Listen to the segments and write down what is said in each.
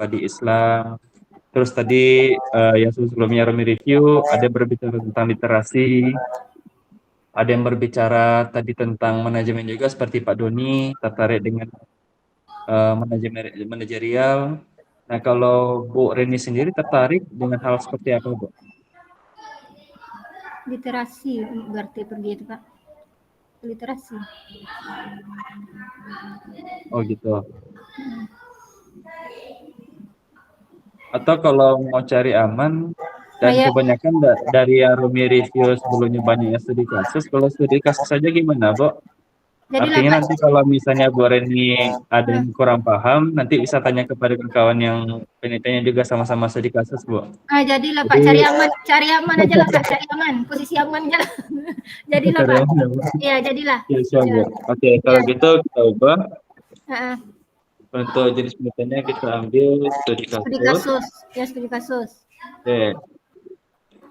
di Islam. Terus tadi yang sebelumnya Romi review, ada yang berbicara tentang literasi, ada yang berbicara tadi tentang manajemen juga seperti Pak Doni, tertarik dengan manajemen manajerial. Nah, kalau Bu Reni sendiri tertarik dengan hal seperti apa, Bu? Literasi berarti pergi itu Pak. Literasi. Oh gitu. Atau kalau mau cari aman, dan Kayak kebanyakan dari yang Romi review sebelumnya banyak yang studi kasus, kalau studi kasus saja gimana, Bu? jadilah Artinya Pak. nanti kalau misalnya Bu Reni ada yang kurang paham, nanti bisa tanya kepada kawan yang penelitiannya juga sama-sama studi kasus, Bu. Jadilah Pak, Jadi, cari aman aja lah Kak, cari aman, posisi aman aja lah. Jadilah cari Pak. aman ya, Bu. Iya, jadilah. Ya, siap, Bu. Ya. Oke, kalau Ya. gitu kita ubah. Heeh. Untuk jenis penelitiannya kita ambil studi Studi kasus. kasus. Ya, studi kasus. Oke.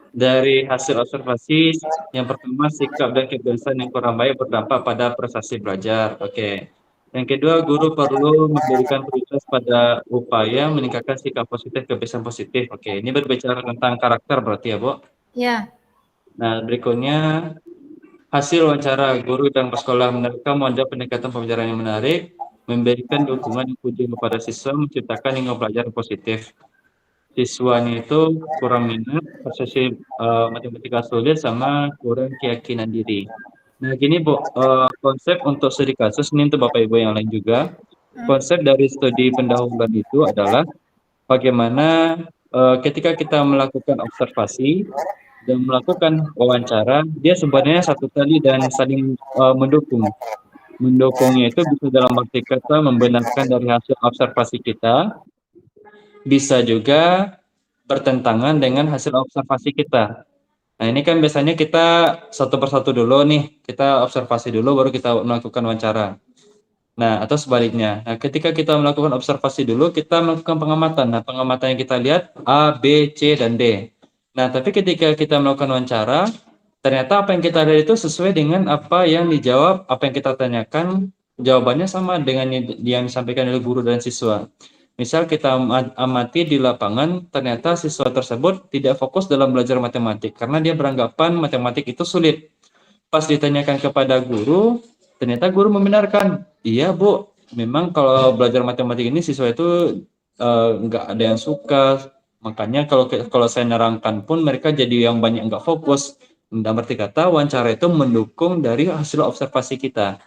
Dari hasil observasi, yang pertama sikap dan kebiasaan yang kurang baik berdampak pada prestasi belajar. Oke. Yang kedua, guru perlu memberikan prioritas pada upaya meningkatkan sikap positif, kebiasaan positif. Oke, ini berbicara tentang karakter berarti ya, Bu. Ya. Nah, berikutnya hasil wawancara guru dan sekolah menerka model pendekatan pembelajaran yang menarik, memberikan dukungan yang puji kepada siswa, menciptakan lingkungan belajar positif. Siswanya itu kurang minat, persepsi matematika sulit, sama kurang keyakinan diri. Nah, gini Bu, konsep untuk studi kasus ini untuk Bapak Ibu yang lain juga. Konsep dari studi pendahuluan itu adalah bagaimana ketika kita melakukan observasi dan melakukan wawancara, dia sebenarnya satu tali dan saling mendukung. Mendukungnya itu bisa dalam arti kata membenarkan dari hasil observasi kita, bisa juga bertentangan dengan hasil observasi kita. Nah, ini kan biasanya kita satu persatu dulu nih, kita observasi dulu baru kita melakukan wawancara. Nah, atau sebaliknya. Nah, ketika kita melakukan observasi dulu, kita melakukan pengamatan. Nah, pengamatan yang kita lihat A, B, C, dan D. Nah, tapi ketika kita melakukan wawancara, ternyata apa yang kita lihat itu sesuai dengan apa yang dijawab, apa yang kita tanyakan, jawabannya sama dengan yang disampaikan oleh guru dan siswa. Misal kita amati di lapangan, ternyata siswa tersebut tidak fokus dalam belajar matematik karena dia beranggapan matematik itu sulit. Pas ditanyakan kepada guru, ternyata guru membenarkan, iya Bu, memang kalau belajar matematik ini siswa itu nggak ada yang suka, makanya kalau saya nerangkan pun mereka jadi yang banyak nggak fokus. Dan berarti kata wawancara itu mendukung dari hasil observasi kita.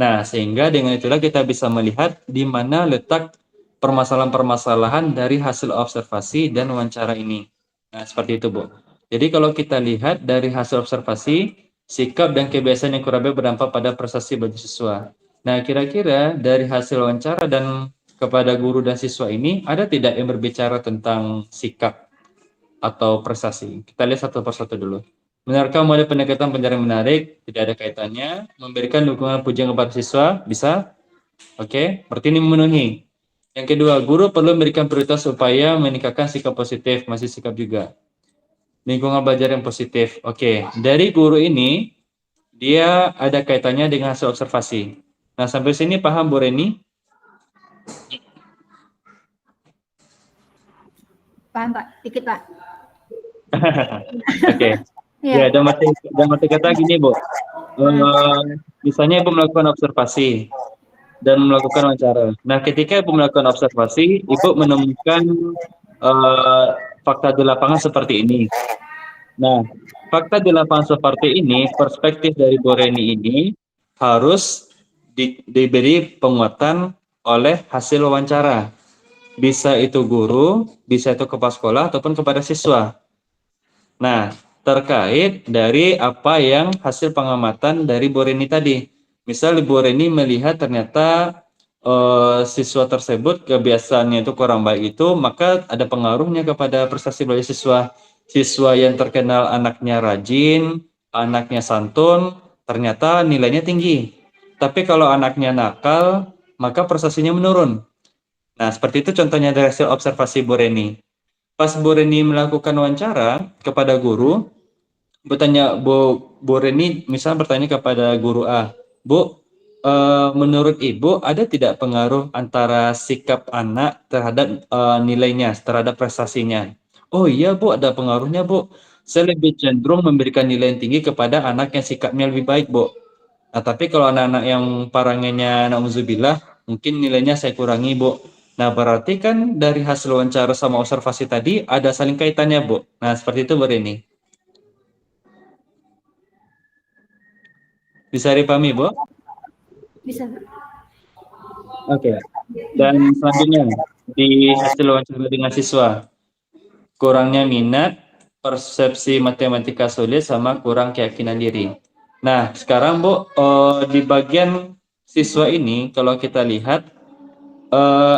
Nah, sehingga dengan itulah kita bisa melihat di mana letak permasalahan-permasalahan dari hasil observasi dan wawancara ini. Nah, seperti itu, Bu. Jadi kalau kita lihat dari hasil observasi, sikap dan kebiasaan yang kurang baik berdampak pada prestasi bagi siswa. Nah, kira-kira dari hasil wawancara dan kepada guru dan siswa ini, ada tidak yang berbicara tentang sikap atau prestasi? Kita lihat satu persatu dulu. Benarkah model pendekatan pencarian menarik? Tidak ada kaitannya. Memberikan dukungan pujian kepada siswa? Bisa. Oke, berarti ini memenuhi. Yang kedua, guru perlu memberikan prioritas supaya meningkatkan sikap positif. Masih sikap juga. Lingkungan belajar yang positif. Oke, dari guru ini, dia ada kaitannya dengan hasil observasi. Nah, sampai sini paham Bu Reni? Paham Pak? Dikit Pak. Oke. Iya. Ya, dalam arti kata gini, Bu. Misalnya Ibu melakukan observasi dan melakukan wawancara. Nah, ketika Ibu melakukan observasi, Ibu menemukan fakta di lapangan seperti ini. Nah, fakta di lapangan seperti ini, perspektif dari Bu Reni ini harus diberi penguatan oleh hasil wawancara. Bisa itu guru, bisa itu kepala sekolah, ataupun kepada siswa. Nah, terkait dari apa yang hasil pengamatan dari Bu Reni tadi. Misal Bu Reni melihat ternyata siswa tersebut kebiasaannya itu kurang baik itu, maka ada pengaruhnya kepada prestasi belajar siswa. Siswa yang terkenal anaknya rajin, anaknya santun, ternyata nilainya tinggi. Tapi kalau anaknya nakal, maka prestasinya menurun. Nah, seperti itu contohnya dari hasil observasi Bu Reni. Pas Bu Reni melakukan wawancara kepada guru, Bu Reni misal bertanya kepada guru A, Bu, menurut Ibu ada tidak pengaruh antara sikap anak terhadap nilainya, terhadap prestasinya? Oh iya Bu, ada pengaruhnya Bu. Saya lebih cenderung memberikan nilai yang tinggi kepada anak yang sikapnya lebih baik Bu. Nah, tapi kalau anak-anak yang parangenya nauzubillah, mungkin nilainya saya kurangi Bu. Nah, berarti kan dari hasil wawancara sama observasi tadi ada saling kaitannya Bu. Nah, seperti itu Bu Reni. Bisa dipahami Bu? Bisa. Oke. Dan selanjutnya di hasil wawancara dengan siswa, kurangnya minat, persepsi matematika sulit, sama kurang keyakinan diri. Nah, sekarang Bu, di bagian siswa ini, kalau kita lihat,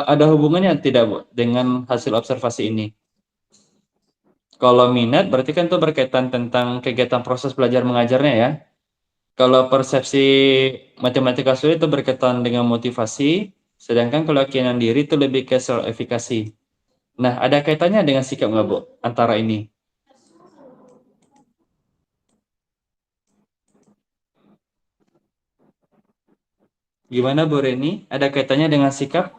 ada hubungannya tidak Bu dengan hasil observasi ini? Kalau minat, berarti kan itu berkaitan tentang kegiatan proses belajar mengajarnya ya. Kalau persepsi matematika sulit itu berkaitan dengan motivasi, sedangkan kalau keyakinan diri itu lebih ke self-efficacy. Nah, ada kaitannya dengan sikap nggak, Bu, antara ini? Gimana, Bu Reni? Ada kaitannya dengan sikap?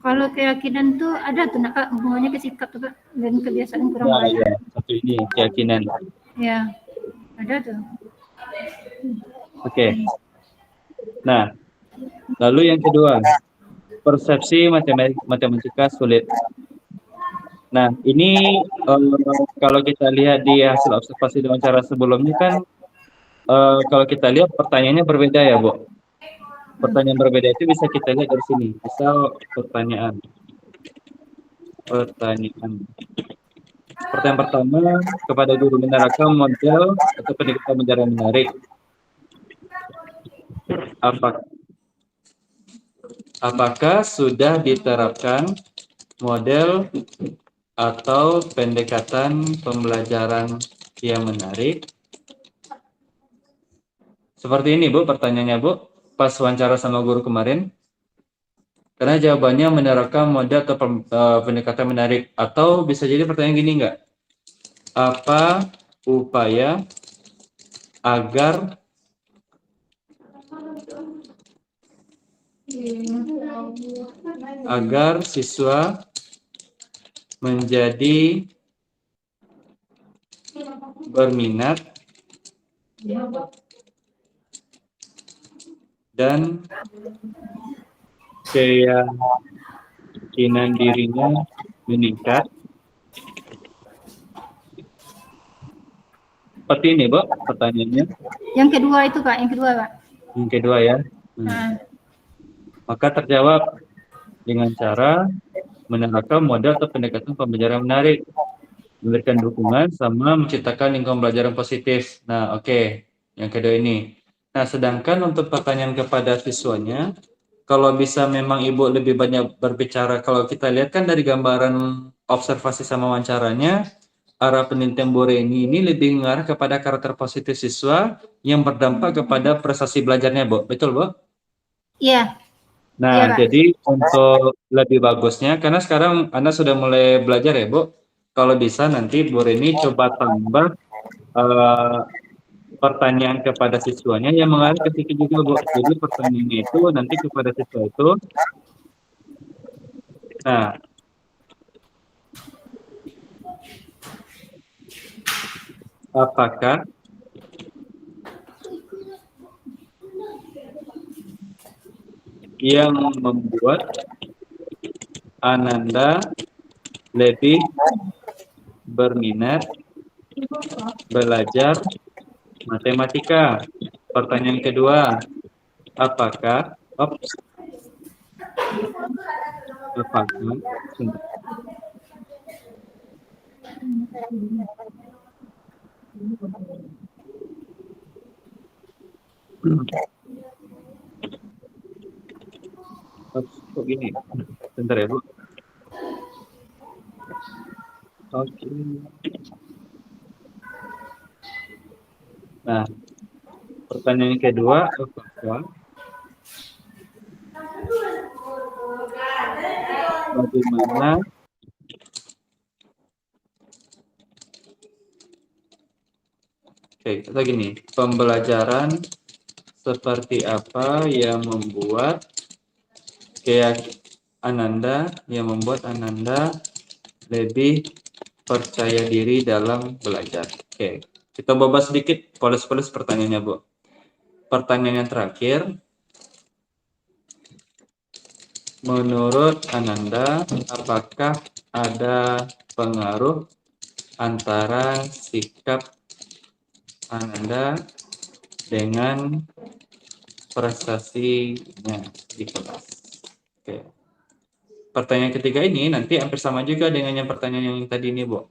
Kalau keyakinan tuh ada tuh nak Kak, hubungannya ke sikap tuh Kak, dan kebiasaan kurang Ya, baik. ya. Satu ini, keyakinan. Ya, ada tuh. Oke. Nah, lalu yang kedua, persepsi matematika sulit. Nah, ini kalau kita lihat di hasil observasi dengan cara sebelumnya kan, kalau kita lihat pertanyaannya berbeda ya, Bu. Pertanyaan berbeda itu bisa kita lihat dari sini. Misal pertanyaan. Pertanyaan. Pertanyaan pertama, kepada guru menerangkan model atau pendekatan belajar yang menarik. Apakah sudah diterapkan model atau pendekatan pembelajaran yang menarik? Seperti ini Bu, pertanyaannya Bu, pas wawancara sama guru kemarin. Karena jawabannya menerapkan model atau pendekatan menarik. Atau bisa jadi pertanyaan gini enggak? Apa upaya agar siswa menjadi berminat dan keyakinan dirinya meningkat? Seperti ini, Bu, pertanyaannya. Yang kedua itu Kak, yang kedua Kak. Yang kedua ya. Nah, Maka terjawab dengan cara menerapkan model atau pendekatan pembelajaran menarik, memberikan dukungan, sama menciptakan lingkungan belajar yang positif. Nah, oke. Yang kedua ini. Nah, sedangkan untuk pertanyaan kepada siswanya, kalau bisa memang Ibu lebih banyak berbicara, kalau kita lihat kan dari gambaran observasi sama wawancaranya, arah penelitian Bu Reni ini lebih mengarah kepada karakter positif siswa yang berdampak kepada prestasi belajarnya, Bu. Betul, Bu? iya. Nah, Iya Kak. jadi untuk lebih bagusnya, karena sekarang Anda sudah mulai belajar ya, Bu. Kalau bisa nanti Bu Reni coba tambah eh, pertanyaan kepada siswanya yang mengarah ke situ juga, Bu. Jadi pertanyaannya itu nanti kepada siswa itu, nah, apakah yang membuat Ananda lebih berminat belajar matematika? Pertanyaan kedua, apakah, apakah, kok gini? Bentar ya, Bu. Oke. Nah, pertanyaan kedua, apakah bagaimana Oke, atau gini, pembelajaran seperti apa yang membuat Ananda lebih percaya diri dalam belajar. Oke, kita bahas sedikit polos-polos pertanyaannya, Bu. Pertanyaan yang terakhir, menurut Ananda, apakah ada pengaruh antara sikap Ananda dengan prestasinya di kelas? Oke. Pertanyaan ketiga ini nanti hampir sama juga dengan yang pertanyaan yang tadi ini, Bu.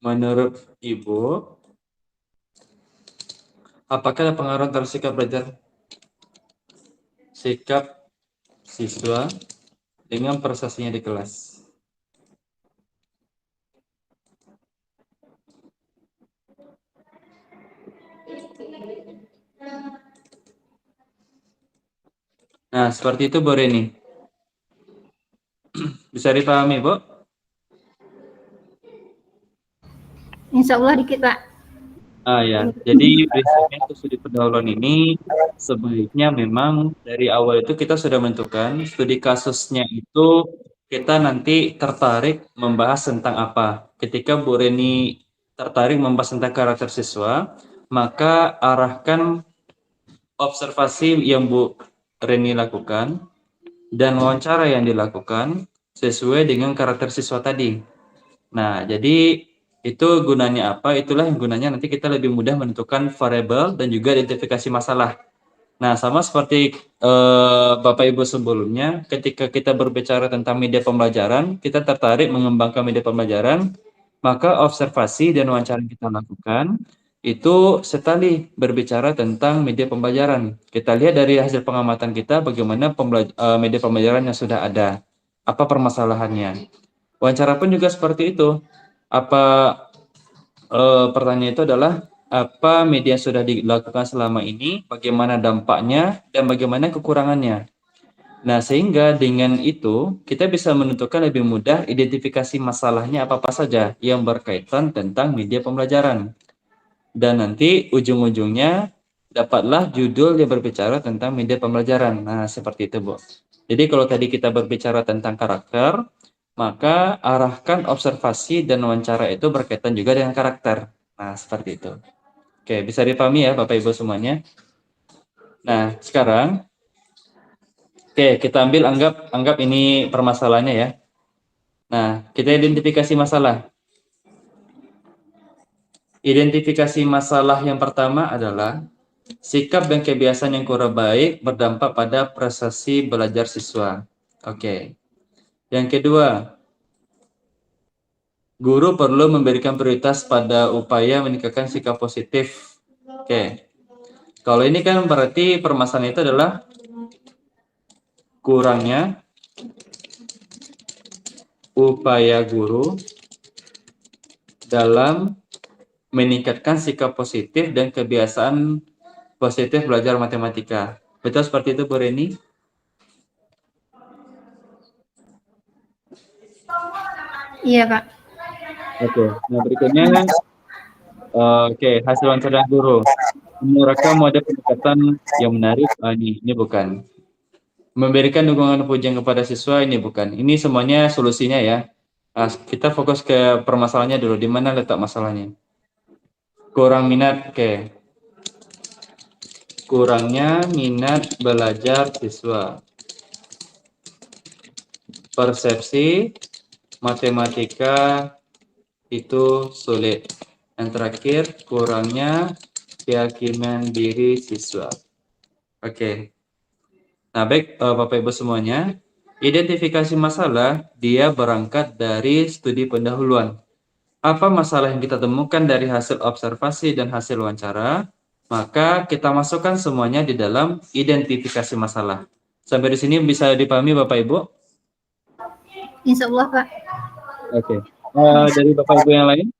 Menurut Ibu, apakah ada pengaruh antara sikap siswa dengan prestasinya di kelas? Nah, seperti itu, Bu Reni. Bisa dipahami, Bu? Insya Allah dikit, Pak. Ya, jadi prinsipnya untuk studi pendahuluan ini sebaiknya memang dari awal itu kita sudah menentukan studi kasusnya itu kita nanti tertarik membahas tentang apa. Ketika Bu Reni tertarik membahas tentang karakter siswa, maka arahkan observasi yang Bu Reni lakukan dan wawancara yang dilakukan sesuai dengan karakter siswa tadi. Nah, jadi itu gunanya apa? Itulah yang gunanya nanti kita lebih mudah menentukan variabel dan juga identifikasi masalah. Nah, sama seperti Bapak Ibu sebelumnya, ketika kita berbicara tentang media pembelajaran, kita tertarik mengembangkan media pembelajaran, maka observasi dan wawancara yang kita lakukan itu sekali berbicara tentang media pembelajaran. Kita lihat dari hasil pengamatan kita bagaimana media pembelajaran yang sudah ada, apa permasalahannya. Wawancara pun juga seperti itu. Apa pertanyaan itu adalah apa media yang sudah dilakukan selama ini, bagaimana dampaknya, dan bagaimana kekurangannya. Nah, sehingga dengan itu kita bisa menentukan lebih mudah identifikasi masalahnya apa-apa saja yang berkaitan tentang media pembelajaran. Dan nanti ujung-ujungnya dapatlah judul yang berbicara tentang media pembelajaran. Nah, seperti itu, Bu. Jadi kalau tadi kita berbicara tentang karakter, maka arahkan observasi dan wawancara itu berkaitan juga dengan karakter. Nah, seperti itu. Oke, bisa dipahami ya Bapak Ibu semuanya. Nah, sekarang kita anggap ini permasalahannya ya. Nah, kita identifikasi masalah. Identifikasi masalah yang pertama adalah sikap dan kebiasaan yang kurang baik berdampak pada prestasi belajar siswa. Oke. Yang kedua, guru perlu memberikan prioritas pada upaya meningkatkan sikap positif. Oke. Kalau ini kan berarti permasalahan itu adalah kurangnya upaya guru dalam meningkatkan sikap positif dan kebiasaan positif belajar matematika. Betul seperti itu, Bu Reni? Iya, Pak. Oke. Nah, berikutnya hasil wawancara guru. Merekam mode pendekatan yang menarik. Ini bukan. Memberikan dukungan pujian kepada siswa, ini bukan. Ini semuanya solusinya ya. Kita fokus ke permasalahannya dulu. Di mana letak masalahnya? Kurang minat, kurangnya minat belajar siswa. Persepsi matematika itu sulit. Yang terakhir, kurangnya keyakinan diri siswa. Oke. Nah, baik Bapak Ibu semuanya, identifikasi masalah dia berangkat dari studi pendahuluan. Apa masalah yang kita temukan dari hasil observasi dan hasil wawancara, maka kita masukkan semuanya di dalam identifikasi masalah. Sampai di sini bisa dipahami Bapak Ibu? Insya Allah, Pak. Oke. Dari Bapak Ibu yang lain?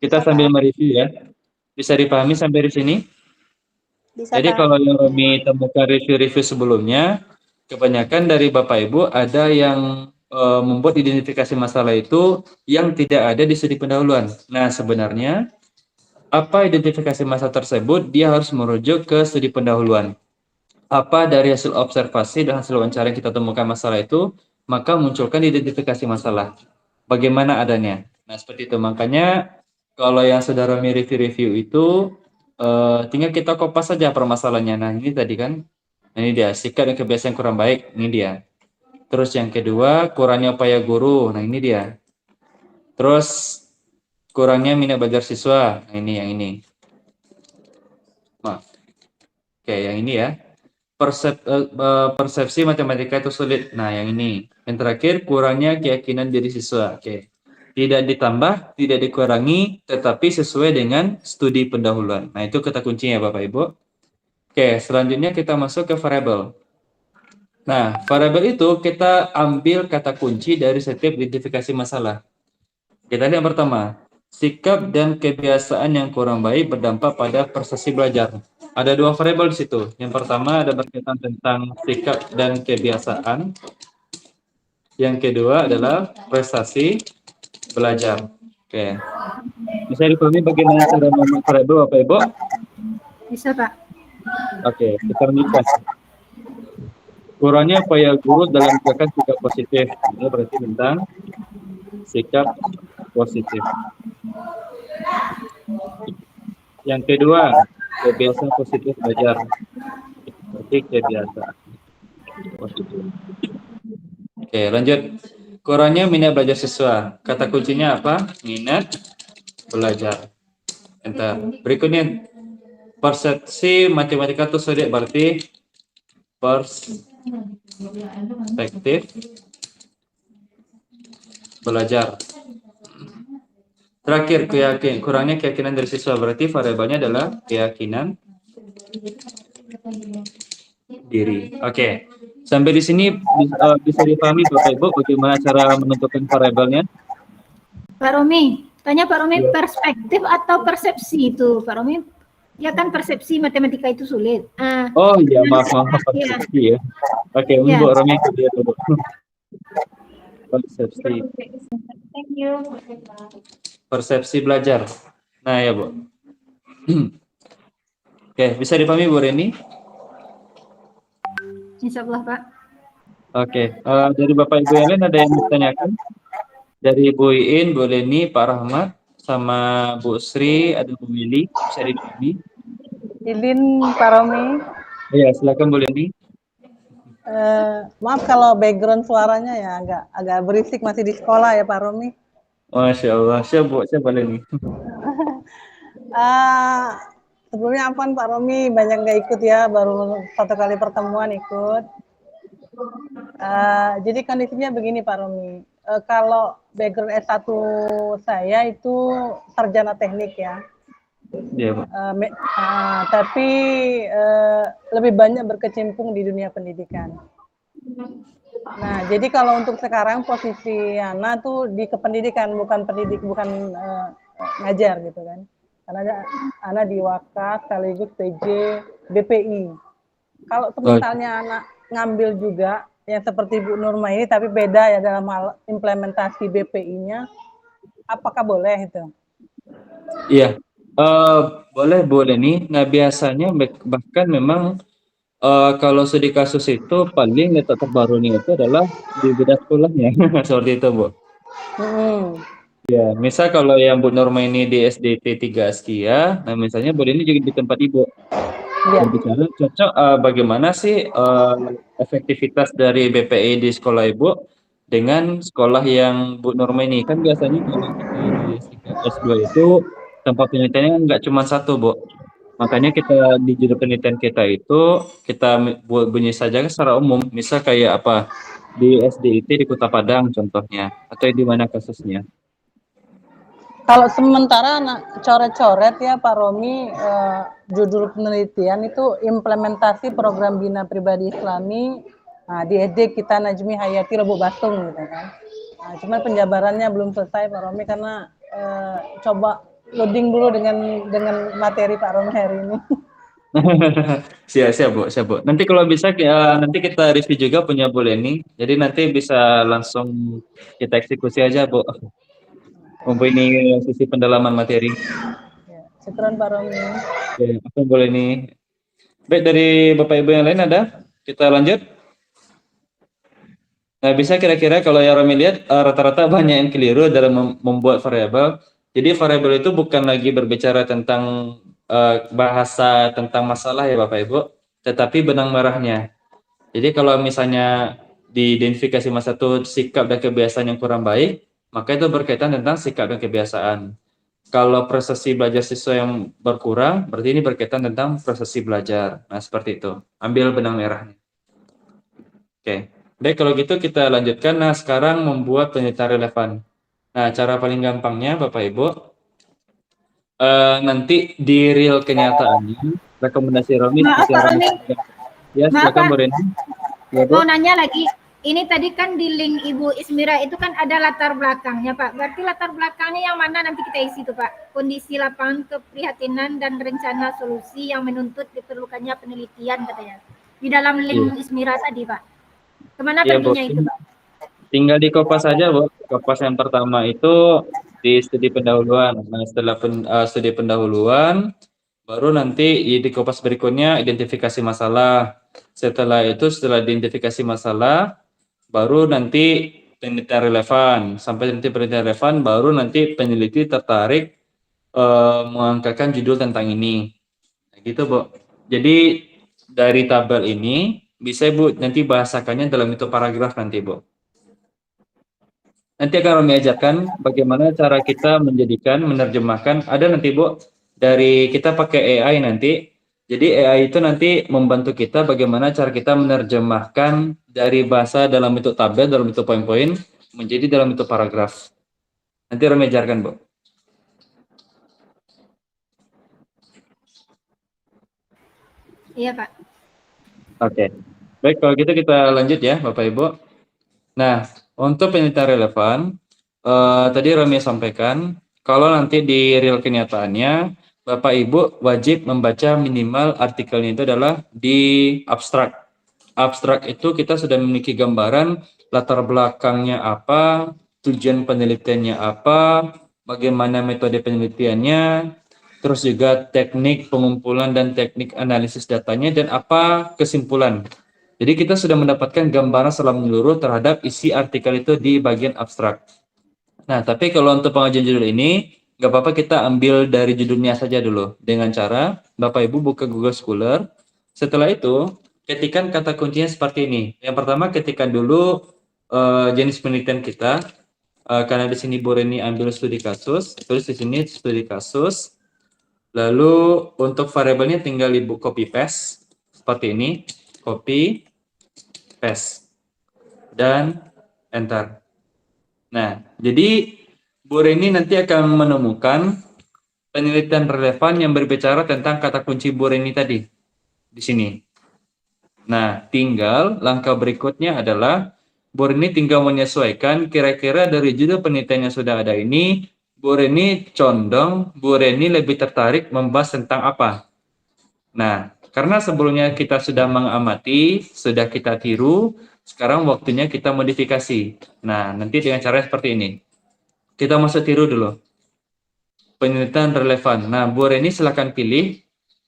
Kita sambil mereview ya. Bisa dipahami sampai di sini? Bisa, Jadi Pak. kalau yang kami temukan review-review sebelumnya, kebanyakan dari Bapak Ibu ada yang membuat identifikasi masalah itu yang tidak ada di studi pendahuluan. Nah, sebenarnya apa identifikasi masalah tersebut, dia harus merujuk ke studi pendahuluan. Apa dari hasil observasi dan hasil wawancara yang kita temukan masalah itu, maka munculkan identifikasi masalah. Bagaimana adanya. Nah, seperti itu. Makanya kalau yang saudara review itu, tinggal kita kopas saja permasalahannya. Nah, ini tadi kan, ini dia, sikap dan kebiasaan kurang baik, ini dia. Terus yang kedua, kurangnya upaya guru, nah ini dia. Terus kurangnya minat belajar siswa, nah ini yang ini. Maaf. Oke, yang ini ya. Persepsi matematika itu sulit. Nah, yang ini. Yang terakhir, kurangnya keyakinan diri siswa. Oke. Tidak ditambah, tidak dikurangi, tetapi sesuai dengan studi pendahuluan. Nah, itu kata kuncinya Bapak Ibu. Oke, selanjutnya kita masuk ke variabel. Nah, variabel itu kita ambil kata kunci dari setiap identifikasi masalah. Kita lihat yang pertama, sikap dan kebiasaan yang kurang baik berdampak pada prestasi belajar. Ada dua variabel di situ. Yang pertama ada berkaitan tentang sikap dan kebiasaan. Yang kedua adalah prestasi belajar. Oke. Bisa dipahami bagaimana cara membuat variabel Bapak Ibu? Bisa, Pak. Oke, kita lanjutkan. Kurangnya upaya guru dalam menegakkan sikap positif. Ini berarti tentang sikap positif. Yang kedua, kebiasaan positif belajar. Berarti kebiasaan positif. Oke, lanjut. Kurangnya minat belajar siswa. Kata kuncinya apa? Minat belajar. Enter. Berikutnya, persepsi matematika itu sulit, berarti perspektif belajar. Terakhir, kurangnya keyakinan dari siswa, berarti variabelnya adalah keyakinan diri. Oke. Sampai di sini bisa dipahami Bapak Ibu bagaimana cara menentukan variabelnya? Pak Romi, tanya Pak Romi, perspektif atau persepsi itu, Pak Romi? Ya kan persepsi matematika itu sulit. Oh iya, maaf persepsi ya. Oke, Bu Romi dia dulu. Persepsi. Thank you. Persepsi belajar. Nah ya Bu. Oke, bisa dipahami Bu Reni? Insya Allah Pak. Oke, dari Bapak Ibu yang lain ada yang ditanyakan? Dari Bu Iin, Bu Leni, Pak Rahmat, sama Bu Sri, ada Bu Mili, bisa dipahami? Izin Pak Romi. Iya, silakan Bu Leni. Maaf kalau background suaranya ya agak berisik, masih di sekolah ya Pak Romi. Masya Allah, siapa Leni? Sebelumnya apaan Pak Romi, banyak nggak ikut ya, baru satu kali pertemuan ikut. Jadi kondisinya begini Pak Romi, kalau background S1 saya itu sarjana teknik ya. Iya, Pak. Tapi lebih banyak berkecimpung di dunia pendidikan. Nah, jadi kalau untuk sekarang posisi Ana tuh di kependidikan, bukan ngajar gitu kan. Karena Ana di Wakaf sekaligus PJ BPI. Kalau misalnya Ana ngambil juga yang seperti Bu Nurma ini, tapi beda ya dalam hal implementasi BPI-nya, apakah boleh itu? Iya, boleh Bu Leni. Nah, biasanya bahkan memang kalau studi kasus itu paling letak terbarunya itu adalah di beda sekolahnya. Seperti itu Bu. Ya, misal kalau yang Bu Norma ini di SDT 3 Askia, nah misalnya Bu Leni juga di tempat Ibu. Ya. Berbicara cocok bagaimana sih efektivitas dari BPI di sekolah Ibu dengan sekolah yang Bu Norma ini. Kan biasanya kalau kita di S2 itu tempat penelitiannya nggak cuma satu, Bu. Makanya kita di judul penelitian kita itu kita bunyi saja secara umum, misal kayak apa di SDIT di Kota Padang contohnya, atau di mana kasusnya. Kalau sementara coret-coret ya Pak Romi, judul penelitian itu implementasi program Bina Pribadi Islami di SD kita Najmi Hayati Lubuk Batung gitu kan. Nah, cuman penjabarannya belum selesai Pak Romi karena coba loading dulu dengan materi Pak Romi hari ini. Siap, siap, Bu, siap, Bu. Nanti kalau bisa nanti kita review juga punya Bu Leni. Jadi nanti bisa langsung kita eksekusi aja, Bu. Mumpung ini sisi pendalaman materi. Ya, syukran Pak Romi. Oke, apa Bu Leni? Baik, dari Bapak Ibu yang lain ada? Kita lanjut. Nah, bisa kira-kira kalau yang Romi lihat rata-rata banyak yang keliru dalam membuat variabel. Jadi variabel itu bukan lagi berbicara tentang bahasa tentang masalah ya Bapak Ibu, tetapi benang merahnya. Jadi kalau misalnya diidentifikasi masa itu sikap dan kebiasaan yang kurang baik, maka itu berkaitan tentang sikap dan kebiasaan. Kalau prestasi belajar siswa yang berkurang, berarti ini berkaitan tentang prestasi belajar. Nah, seperti itu. Ambil benang merahnya. Oke. Baik, kalau gitu kita lanjutkan. Nah, sekarang membuat penelitian relevan. Nah, cara paling gampangnya, Bapak Ibu, nanti di real kenyataannya, rekomendasi Romi Maaf seperti Pak yang Romi Romi, sampaikan. Ya, maaf silakan Pak, Bu Reni. Ya, Bu. mau nanya lagi. Ini tadi kan di link Ibu Ismira itu kan ada latar belakangnya Pak. Berarti latar belakangnya yang mana nanti kita isi tuh Pak? Kondisi lapangan keprihatinan dan rencana solusi yang menuntut diperlukannya penelitian katanya. Di dalam Iya, link Ismira tadi Pak. Kemana iya, Bu. perginya itu Pak? Tinggal di kopas saja, Bu. Kopas yang pertama itu di studi pendahuluan. Nah, setelah studi pendahuluan, baru nanti di kopas berikutnya identifikasi masalah. Setelah itu, setelah identifikasi masalah, baru nanti penelitian relevan. Sampai nanti penelitian relevan, baru nanti peneliti tertarik mengangkatkan judul tentang ini. Nah, gitu, Bu. Jadi dari tabel ini bisa Bu nanti bahasakannya dalam bentuk paragraf nanti, Bu. Nanti akan kami ajarkan bagaimana cara kita menjadikan, menerjemahkan. Ada nanti Bu, dari kita pakai AI nanti. Jadi AI itu nanti membantu kita bagaimana cara kita menerjemahkan dari bahasa dalam bentuk tabel, dalam bentuk poin-poin, menjadi dalam bentuk paragraf. Nanti kami ajarkan Bu. Iya Pak. Oke. Baik, kalau gitu kita lanjut ya Bapak Ibu. Nah, untuk penelitian relevan, tadi Rami sampaikan, kalau nanti di real kenyataannya, Bapak Ibu wajib membaca minimal artikelnya itu adalah di abstrak. Abstrak itu kita sudah memiliki gambaran latar belakangnya apa, tujuan penelitiannya apa, bagaimana metode penelitiannya, terus juga teknik pengumpulan dan teknik analisis datanya, dan apa kesimpulan. Jadi kita sudah mendapatkan gambaran secara menyeluruh terhadap isi artikel itu di bagian abstrak. Nah, tapi kalau untuk pengajuan judul ini, nggak apa-apa kita ambil dari judulnya saja dulu. Dengan cara, Bapak Ibu buka Google Scholar. Setelah itu, ketikkan kata kuncinya seperti ini. Yang pertama, ketikkan dulu jenis penelitian kita. Karena di sini Bu Reni ambil studi kasus, tulis di sini studi kasus. Lalu untuk variabelnya tinggal Ibu copy paste seperti ini, copy paste dan enter. Nah, jadi Bu Reni nanti akan menemukan penelitian relevan yang berbicara tentang kata kunci Bu Reni tadi di sini. Nah, tinggal langkah berikutnya adalah Bu Reni tinggal menyesuaikan kira-kira dari judul penelitian yang sudah ada ini, Bu Reni condong, Bu Reni lebih tertarik membahas tentang apa. Nah, karena sebelumnya kita sudah mengamati, sudah kita tiru, sekarang waktunya kita modifikasi. Nah, nanti dengan cara seperti ini. Kita masuk tiru dulu. Penelitian relevan. Nah, Bu Reni silakan pilih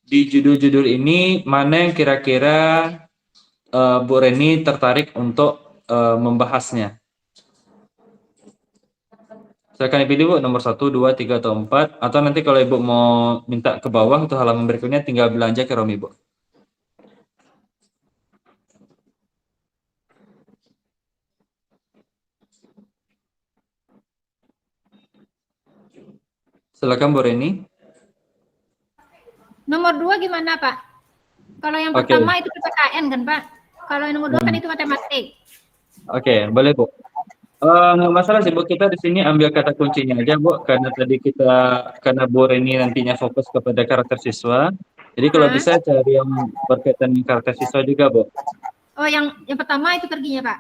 di judul-judul ini mana yang kira-kira Bu Reni tertarik untuk membahasnya. Silakan dipilih Bu, nomor 1, 2, 3, atau 4. Atau nanti kalau Ibu mau minta ke bawah untuk halaman berikutnya, tinggal belanja ke Romi, Bu. Silakan Bu Reni. Nomor 2 gimana Pak? Kalau yang Oke. pertama itu PPKN kan Pak? Kalau yang nomor 2 kan itu matematik. Oke, boleh Bu. Nggak masalah sih Bu, kita di sini ambil kata kuncinya aja Bu, karena tadi karena Bu Reni nantinya fokus kepada karakter siswa. Jadi kalau bisa cari yang berkaitan dengan karakter siswa juga Bu. Oh, yang pertama itu perginya Pak?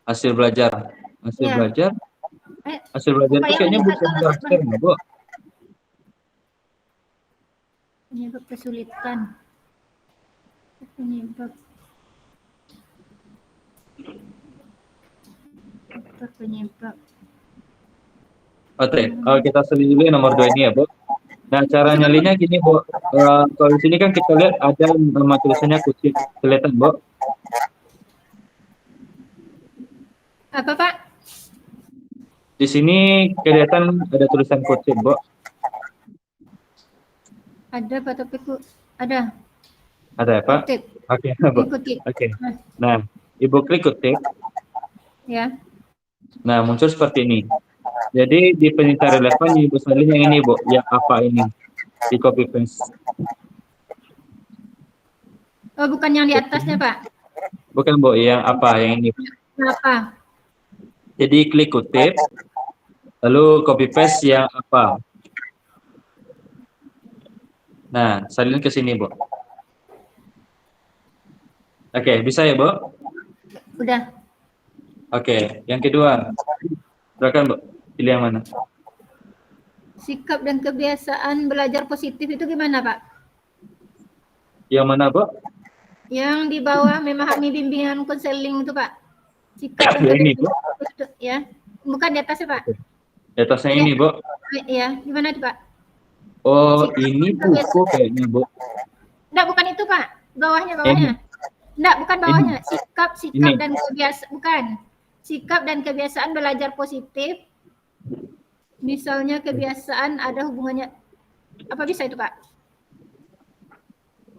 Hasil belajar. Hasil Iya. belajar. Hasil belajar itu Upaya kayaknya bukan meningkatkan karakter Bu. Penyebab kesulitan. Penyebab. Faktor penyebab. Oke, kita selidiki dulu yang nomor 2 ini ya, Bu. Nah, cara nyalinya gini, Bu. Kalau di sini kan kita lihat ada nama tulisannya kutip. Kelihatan, Bu? Apa, Pak? Di sini kelihatan ada tulisan kutip, Bu. Ada Pak, tapi ada. Ada ya, Pak? Kutip. Oke, Bu. Kutip. Oke. Nah, Ibu klik kutip. Ya. Nah, muncul seperti ini. Jadi di perintah relevan Ibu salin yang ini, Bu. Yang apa ini? Di copy paste. Oh, bukan yang di atasnya, Pak. Bukan, Bu. Yang apa? Yang ini. Apa? Jadi klik kutip. Lalu copy paste yang apa? Nah, salin ke sini, Bu. Oke, bisa ya, Bu? Udah. Oke, yang kedua. Silakan, Bu. Pilih yang mana? Sikap dan kebiasaan belajar positif itu gimana, Pak? Yang mana, Bu? Yang di bawah memahami bimbingan konseling itu, Pak. Sikap dan Yang ini, Bu. kebiasaan, ya. Bukan di atasnya, Pak. Di atasnya ini, Bu. Iya, gimana itu, Pak? Oh, ini buku kayaknya, Bu. Enggak, bukan itu, Pak. Bawahnya. Enggak, bukan bawahnya. Sikap Ini. dan kebiasaan, bukan. Sikap dan kebiasaan belajar positif. Misalnya kebiasaan ada hubungannya. Apa bisa itu, Pak?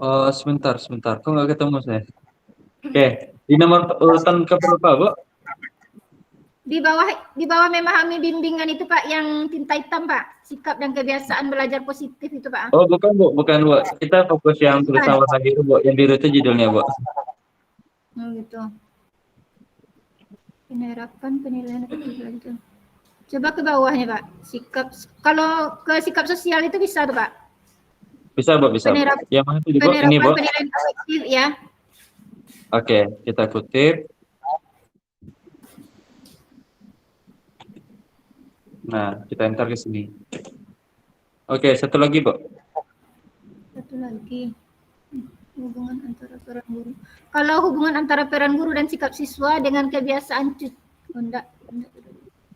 Oh, sebentar. Kok nggak ketemu saya? Oke, di nomor urutan keberapa, Bu? Di bawah memahami bimbingan itu, Pak, yang tinta hitam, Pak. Sikap dan kebiasaan belajar positif itu, Pak. Oh, bukan, Bu. Kita fokus yang tulisan warna biru, Bu. Yang biru itu judulnya, Bu. Oh, gitu. Penerapan penilaian itu. Coba ke bawahnya, Pak. Kalau ke sikap sosial itu bisa tuh, Pak. Bisa, Bu, bisa. Yang mana itu, Bu? Ini, Bu. Penilaian afektif, ya. Oke, kita kutip. Nah, kita enter ke sini. Oke, satu lagi, Bu. Satu lagi. Hubungan antara peran guru. Kalau hubungan antara peran guru dan sikap siswa dengan kebiasaan enggak.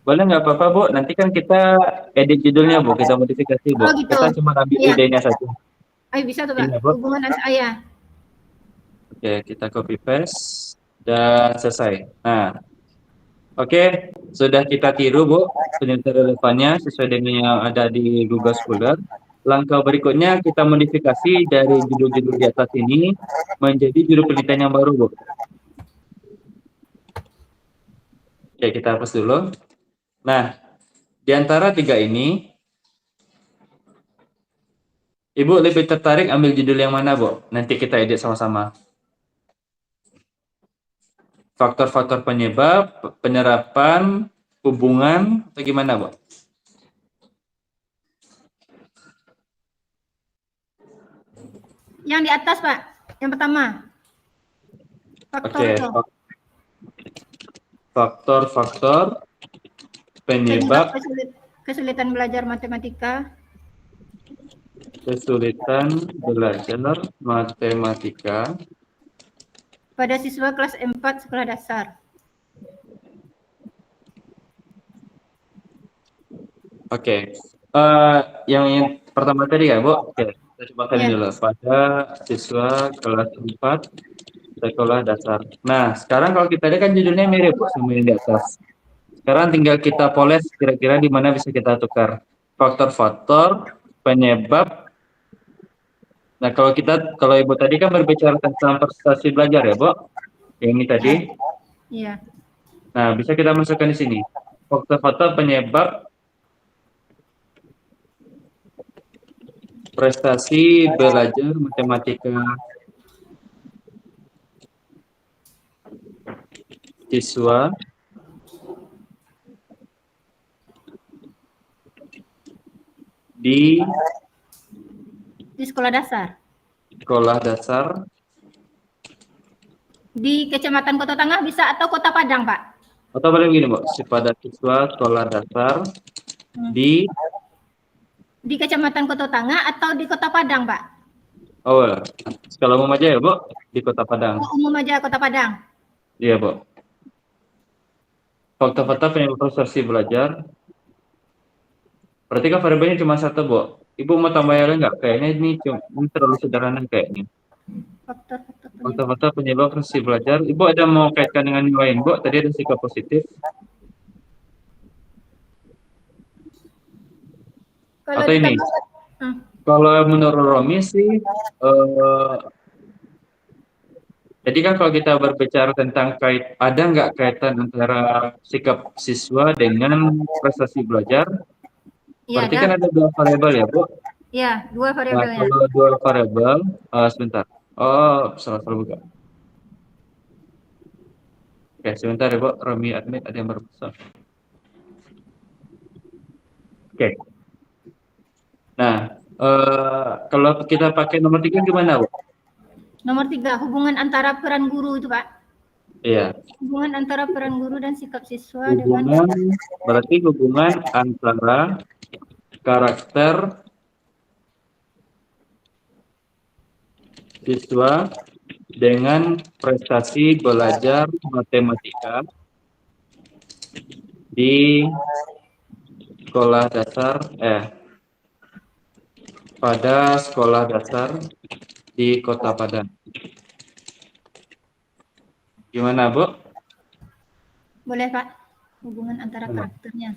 Boleh nggak apa-apa, Bu? Nanti kan kita edit judulnya, Bu. Kita modifikasi, Bu. Oh, gitu. Kita cuma ambil Iya. idenya saja. Ayo, bisa tuh, Pak. Ini, Bu. Hubungan antara ayah. Oke, kita copy paste dan selesai. Nah, oke, sudah kita tiru, Bu, penyelesaian relevannya sesuai dengan yang ada di Google Scholar. Langkah berikutnya kita modifikasi dari judul-judul di atas ini menjadi judul penelitian yang baru, Bu. Oke, kita hapus dulu. Nah, di antara tiga ini, Ibu lebih tertarik ambil judul yang mana, Bu? Nanti kita edit sama-sama. Faktor-faktor penyebab, penerapan, hubungan, atau gimana, Bu? Yang di atas, Pak. Yang pertama. Faktor itu. Faktor-faktor penyebab kesulitan belajar matematika. Kesulitan belajar matematika Pada siswa kelas 4 sekolah dasar. Oke. Yang pertama tadi ya, Bu? Oke, kita coba kali dulu. Pada siswa kelas 4 sekolah dasar. Nah, sekarang kalau kita lihat kan judulnya mirip, Bu, sama yang di atas. Sekarang tinggal kita poles kira-kira di mana bisa kita tukar. Faktor-faktor penyebab. Nah, kalau Ibu tadi kan berbicara tentang prestasi belajar ya, Bu? Yang ini tadi. Iya. Nah, bisa kita masukkan di sini. Faktor-faktor penyebab prestasi belajar matematika siswa di sekolah dasar. Sekolah dasar Di Kecamatan Kota Tengah bisa atau Kota Padang, Pak? Atau paling gini, Bu, pada siswa sekolah dasar di Kecamatan Kota Tengah atau di Kota Padang, Pak? Oh, sekolah umum aja ya, Bu, di Kota Padang. Umum aja Kota Padang. Iya, Bu. Fakta-fakta penyebab frustasi belajar. Berarti kan variabelnya cuma satu, Bu. Ibu mau tambah yang lain nggak? Kayaknya ini terlalu sederhana kayaknya. Faktor-faktor penyebab. Fakta-fakta penyebab frustasi belajar. Ibu ada mau kaitkan dengan yang lain, Bu? Tadi ada sikap positif. Kalau Atau ini? Kalau menurut Romi sih, jadi kan kalau kita berbicara tentang ada nggak kaitan antara sikap siswa dengan prestasi belajar? Iya, Berarti kan ada dua variabel ya, Bu? Iya, dua Nah, variabelnya. kalau dua variabel, sebentar. Oh, salah buka. Oke, sebentar ya, Bu. Romi admit ada yang berpesan. Oke. Nah, kalau kita pakai nomor 3 gimana, Bu? Nomor 3, hubungan antara peran guru itu, Pak. Iya. Hubungan antara peran guru dan sikap siswa berarti hubungan antara karakter siswa dengan prestasi belajar matematika di sekolah dasar pada sekolah dasar di Kota Padang. Gimana, Bu? Boleh, Pak. Hubungan antara karakternya.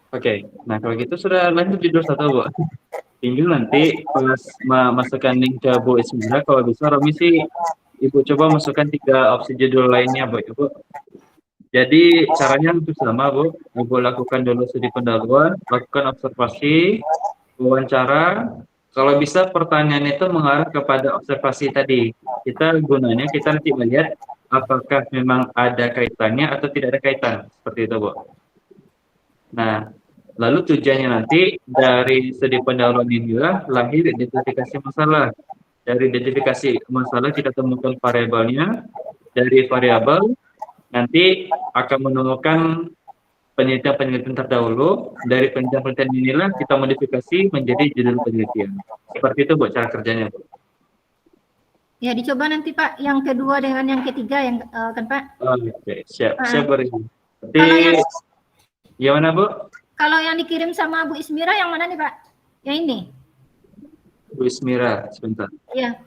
Oke, nah kalau gitu sudah lanjut judul 1, Bu. Tinggal nanti pas masukkan link ke Bu Ismira, kalau bisa Romi sih Ibu coba masukkan 3 opsi judul lainnya, Bu. Jadi caranya hampir sama, Bu. Ibu lakukan dulu studi pendahuluan, lakukan observasi, wawancara. Kalau bisa pertanyaan itu mengarah kepada observasi tadi. Kita nanti melihat apakah memang ada kaitannya atau tidak ada kaitan. Seperti itu, Bu. Nah, lalu tujuannya nanti dari studi pendahuluan inilah lahir identifikasi masalah. Dari identifikasi masalah kita temukan variabelnya. Dari variabel nanti akan menemukan penelitian-penelitian terdahulu. Dari penelitian-penelitian inilah kita modifikasi menjadi judul penelitian. Seperti itu, Bu, cara kerjanya, Bu. Ya, dicoba nanti, Pak, yang kedua dengan yang ketiga yang kan, Pak? Oke, siap. Siap, Bu. Jadi, gimana, Bu? Kalau yang dikirim sama Bu Ismira yang mana nih, Pak? Yang ini? Bu Ismira, sebentar. Iya.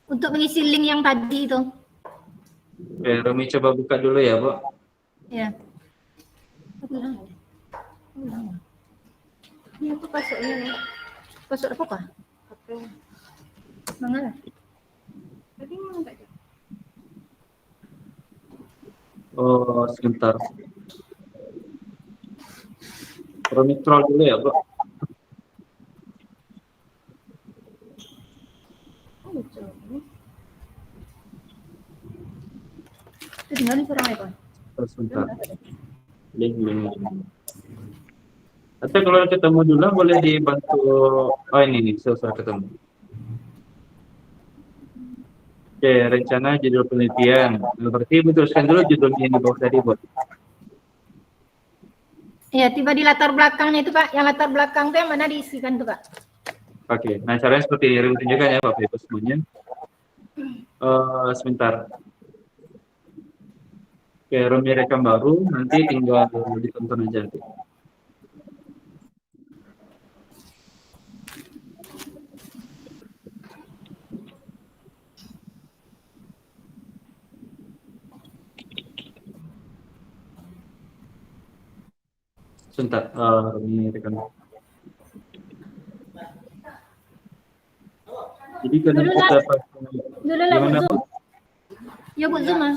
Untuk mengisi link yang tadi itu. Oke, Romi coba buka dulu ya, Bu. Iya. Ini apa pasuknya? Pasuk apa kah? Mana? Tadi mau enggak? Oh, sebentar. Romi scroll dulu ya, Bu. Tinggal kurang apa? Sebentar. Link. Atau kalau ketemu dulu boleh dibantu. Oh, ini nih, selesai ketemu. Oke, rencana judul penelitian. Berarti teruskan dulu judulnya yang di bawah tadi, Bu. Ya, tiba di latar belakangnya itu, Pak. Yang latar belakang itu yang mana diisikan tuh, Pak? Oke, nah caranya seperti yang ditunjukkan ya, Bapak Ibu semuanya. Sebentar. Oke, Romi rekam baru, nanti tinggal ditonton aja. Sebentar, Romi rekam. Jadi kalau kita dulu lah Bu Zoom. Ya Bu Zoom ah.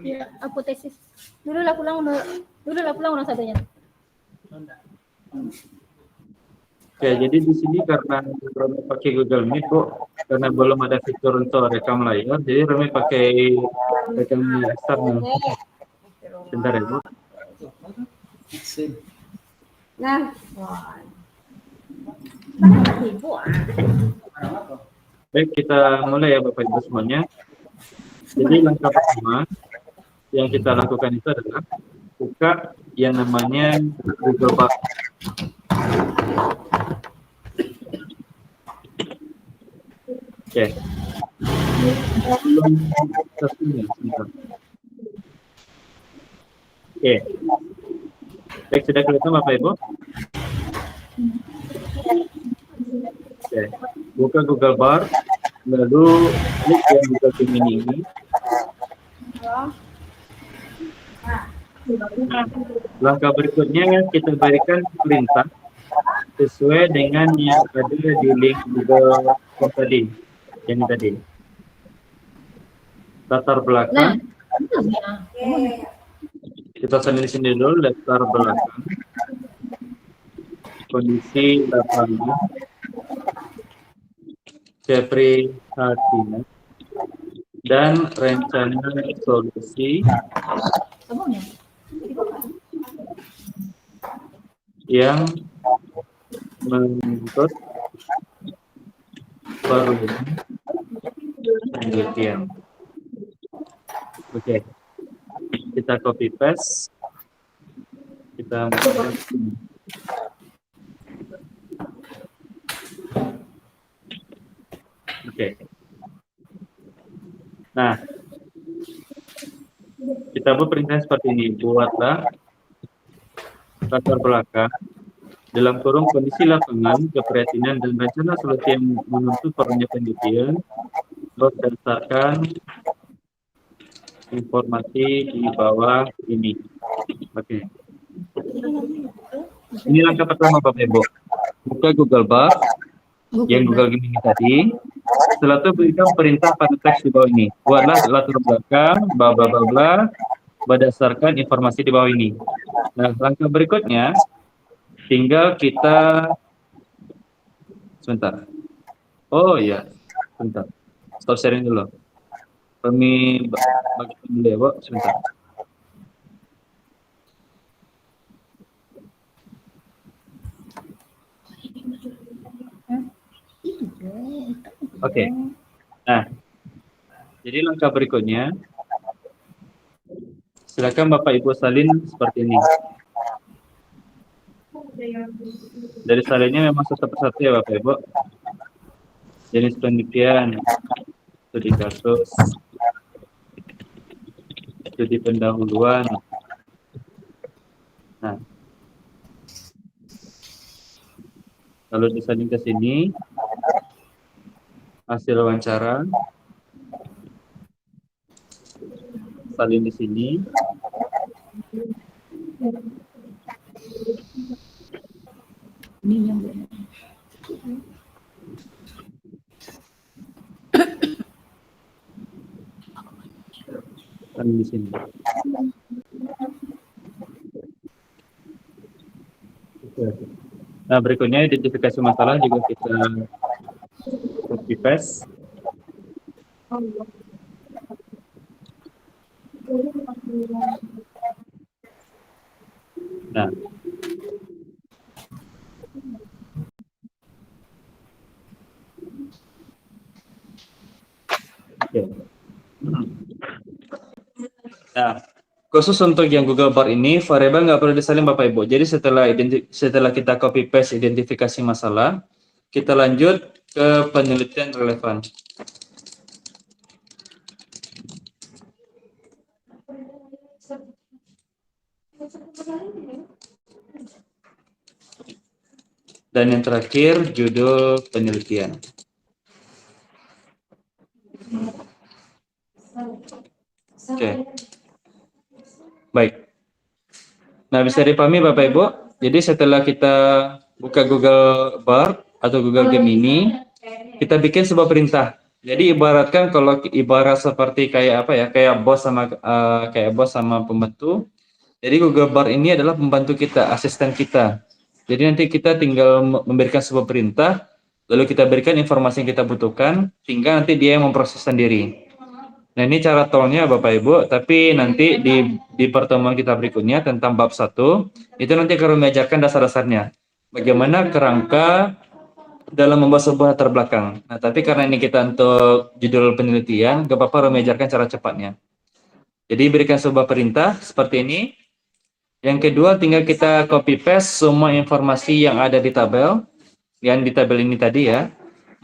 Ya, aku tesis. Dulu lah pulang udah satunya. Oke, jadi di sini karena Romi pakai Google Meet, Bu, karena belum ada fitur untuk rekam layar, jadi Romi pakai rekam eksternal. Sebentar ya, Bu. Nah. Baik, kita mulai ya Bapak Ibu semuanya. Jadi langkah pertama yang kita lakukan itu adalah buka yang namanya Google Doc. Oke. Belum satunya, sebentar. Oke. Baik, sudah kelihatan Bapak Ibu? Oke. Buka Google Bar, lalu klik yang Google Gemini ini. Nah, langkah berikutnya kita berikan perintah sesuai dengan yang ada di link Google Form tadi, yang tadi. Latar belakang. Kita salin di sini dulu, latar belakang. Kondisi lapangan. Keprihatinan dan rencana solusi yang menuntut penelitian. Oke, kita copy paste, kita oke. Nah, kita buat perintah seperti ini. Buatlah latar belakang dalam kurung kondisi lapangan, keprihatinan dan rencana solusi yang menuntut perlunya penelitian berdasarkan informasi di bawah ini. Oke. Ini langkah pertama Bapak Ibu. Buka Google Bar yang Google Gemini tadi. Setelah itu berikan perintah pada teks di bawah ini. Buatlah latar belakang bla bla bla bla berdasarkan informasi di bawah ini. Nah, langkah berikutnya tinggal kita sebentar. Oh iya, sebentar. Stop sharing dulu. Kami bagi dulu ya, Bu, sebentar. Oke. Nah, jadi langkah berikutnya silakan Bapak Ibu salin seperti ini. Dari salinnya memang satu persatu ya Bapak Ibu. Jenis penelitian, studi kasus, studi pendahuluan. Nah, lalu disalin ke sini. Hasil wawancara, salin di sini. Ini yang benar. Salin di sini. Nah, berikutnya identifikasi masalah juga kita copy paste. Nah, oke. Nah, khusus untuk yang Google Bar ini, variabel nggak perlu disalin Bapak Ibu. Jadi setelah kita copy paste identifikasi masalah, kita lanjut ke penelitian relevan. Dan yang terakhir, judul penelitian. Oke. Baik. Nah, bisa dipahami Bapak Ibu. Jadi setelah kita buka Google Bar atau Google Gemini, kita bikin sebuah perintah. Jadi ibaratkan kalau ibarat seperti kayak apa ya, kayak bos sama pembantu. Jadi Google Bar ini adalah pembantu kita, asisten kita. Jadi nanti kita tinggal memberikan sebuah perintah, lalu kita berikan informasi yang kita butuhkan, tinggal nanti dia yang memproses sendiri. Nah, ini cara tolnya Bapak Ibu, tapi nanti di pertemuan kita berikutnya tentang bab 1, itu nanti akan mengajarkan dasar-dasarnya. Bagaimana kerangka dalam membuat sebuah latar belakang. Nah, tapi karena ini kita untuk judul penelitian, gak apa-apa mengajarkan cara cepatnya. Jadi berikan sebuah perintah seperti ini. Yang kedua, tinggal kita copy paste semua informasi yang ada di tabel, yang di tabel ini tadi ya.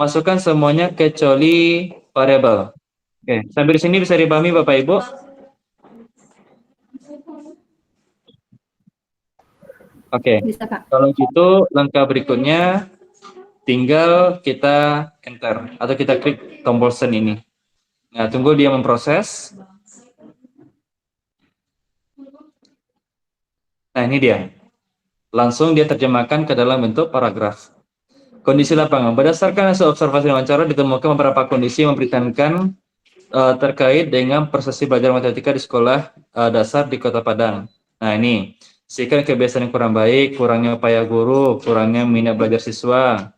masukkan semuanya kecuali variabel. Oke, sampai di sini bisa dipahami Bapak Ibu? Oke, Bisa Pak. kalau gitu langkah berikutnya tinggal kita enter atau kita klik tombol send ini. Nah, tunggu dia memproses. Nah, ini dia. Langsung dia terjemahkan ke dalam bentuk paragraf. Kondisi lapangan. Berdasarkan hasil observasi wawancara ditemukan beberapa kondisi yang memperhatikan terkait dengan prestasi belajar matematika di sekolah dasar di Kota Padang. Nah, ini. Sikan kebiasaan yang kurang baik, kurangnya upaya guru, kurangnya minat belajar siswa,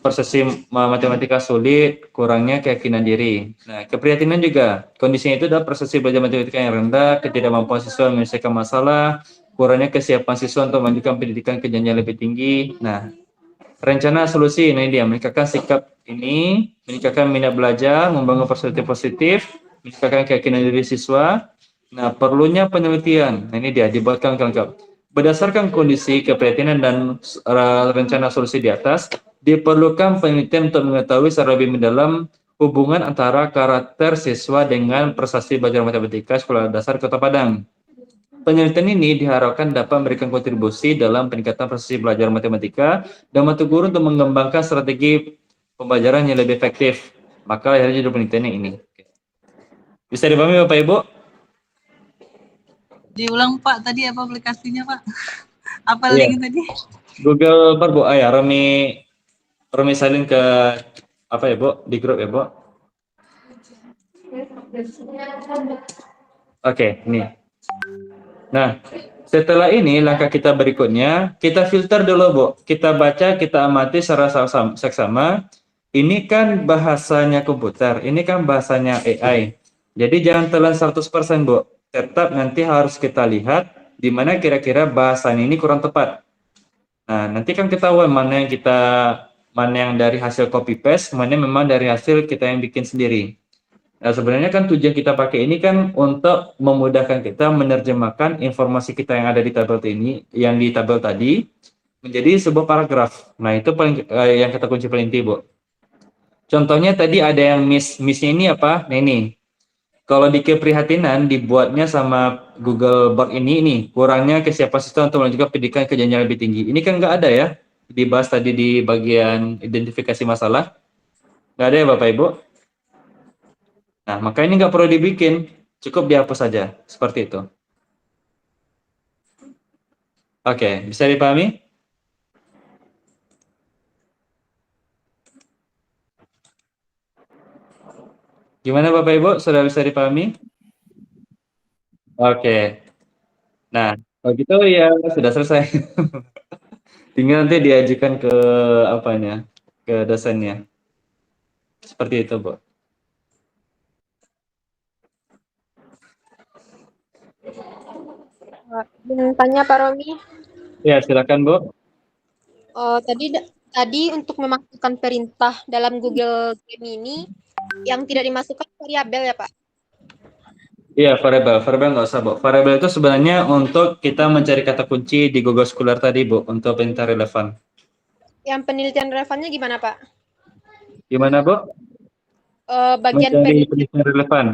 prestasi matematika sulit, kurangnya keyakinan diri. Nah, keprihatinan juga. Kondisinya itu adalah prestasi belajar matematika yang rendah, ketidakmampuan siswa menyelesaikan masalah, kurangnya kesiapan siswa untuk melanjutkan pendidikan ke jenjang lebih tinggi. Nah, rencana solusi ini dia meningkatkan sikap ini, meningkatkan minat belajar, membangun perspektif positif, meningkatkan keyakinan diri siswa. Nah, perlunya penelitian. Nah, ini dia dibuatkan lengkap. Berdasarkan kondisi keprihatinan dan rencana solusi di atas, diperlukan penelitian untuk mengetahui secara lebih mendalam hubungan antara karakter siswa dengan prestasi belajar matematika sekolah dasar Kota Padang. Penelitian ini diharapkan dapat memberikan kontribusi dalam peningkatan prestasi belajar matematika dan membantu guru untuk mengembangkan strategi pembelajaran yang lebih efektif. Maka akhirnya judul penelitiannya ini. Bisa dipahami Bapak Ibu? Diulang Pak, tadi apa aplikasinya Pak? Apa Iya. link tadi? Google Bar Bu, ya Romi salin ke apa ya Bu? Di grup ya Bu? Oke, ini. Nah, setelah ini langkah kita berikutnya, kita filter dulu Bu. Kita baca, kita amati secara seksama. Ini kan bahasanya komputer, ini kan bahasanya AI. Jadi jangan telan 100% Bu. Tetap nanti harus kita lihat di mana kira-kira bahasan ini kurang tepat. Nah, nanti kan ketahuan mana yang dari hasil copy paste, mana yang memang dari hasil kita yang bikin sendiri. Nah, sebenarnya kan tujuan kita pakai ini kan untuk memudahkan kita menerjemahkan informasi kita yang ada di tabel ini, yang di tabel tadi, menjadi sebuah paragraf. Nah, itu paling yang kata kunci paling inti, Bu. Contohnya tadi ada yang miss-nya ini apa? Nah, ini. Kalau di keprihatinan dibuatnya sama Google Bard ini kurangnya kesiapan siswa untuk melanjutkan pendidikan ke jenjang lebih tinggi. Ini kan nggak ada ya, dibahas tadi di bagian identifikasi masalah. Nggak ada ya Bapak Ibu? Nah, maka ini nggak perlu dibikin, cukup dihapus saja, seperti itu. Oke, bisa dipahami? Gimana Bapak Ibu, sudah bisa dipahami? Oke, nah kalau gitu ya sudah selesai. Tinggal nanti diajukan ke apanya, ke dosennya. Seperti itu, Bu. Ingin tanya Pak Romi, Ya, silakan Bu. tadi untuk memasukkan perintah dalam Google Gemini yang tidak dimasukkan variabel ya Pak? Iya, variabel nggak usah, Bu. Variabel itu sebenarnya untuk kita mencari kata kunci di Google Scholar tadi, Bu, untuk perintah relevan. Yang penelitian relevannya gimana Pak? Gimana, Bu? Bagian Mencari penelitian, penelitian relevan.